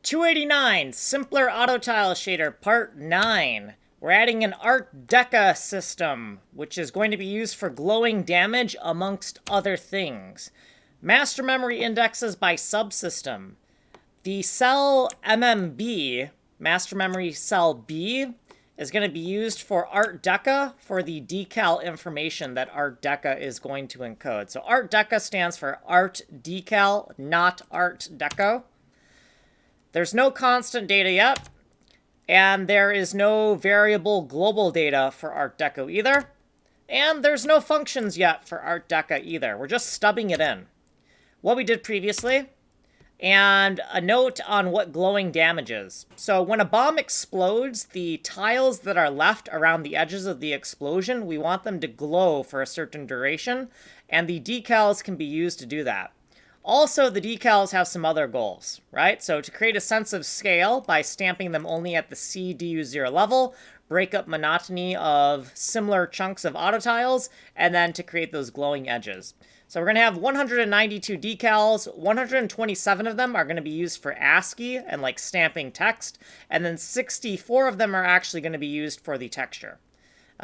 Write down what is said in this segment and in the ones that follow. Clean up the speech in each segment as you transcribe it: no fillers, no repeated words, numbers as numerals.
289, Simpler Auto Tile Shader, Part 9. We're adding an Art Deca system, which is going to be used for glowing damage amongst other things. Master memory indexes by subsystem. The cell MMB, master memory cell B, is going to be used for Art Deca for the decal information that Art Deca is going to encode. So Art Deca stands for Art Decal, not Art Deco. There's no constant data yet, and there is no variable global data for Art Deco either. And there's no functions yet for Art Deca either. We're just stubbing it in. What we did previously, and a note on what glowing damage is. So when a bomb explodes, the tiles that are left around the edges of the explosion, we want them to glow for a certain duration, and the decals can be used to do that. Also, the decals have some other goals, right? So to create a sense of scale by stamping them only at the CDU0 level, break up monotony of similar chunks of auto tiles, and then to create those glowing edges. So we're going to have 192 decals. 127 of them are going to be used for ASCII and like stamping text, and then 64 of them are actually going to be used for the texture.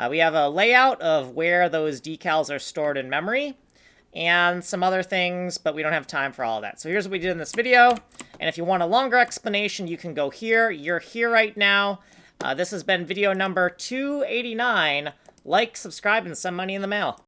We have a layout of where those decals are stored in memory, and some other things, but we don't have time for all of that. So here's what we did in this video, and if you want a longer explanation, you can go here. You're here right now. This has been video number 289. Like, subscribe, and send money in the mail.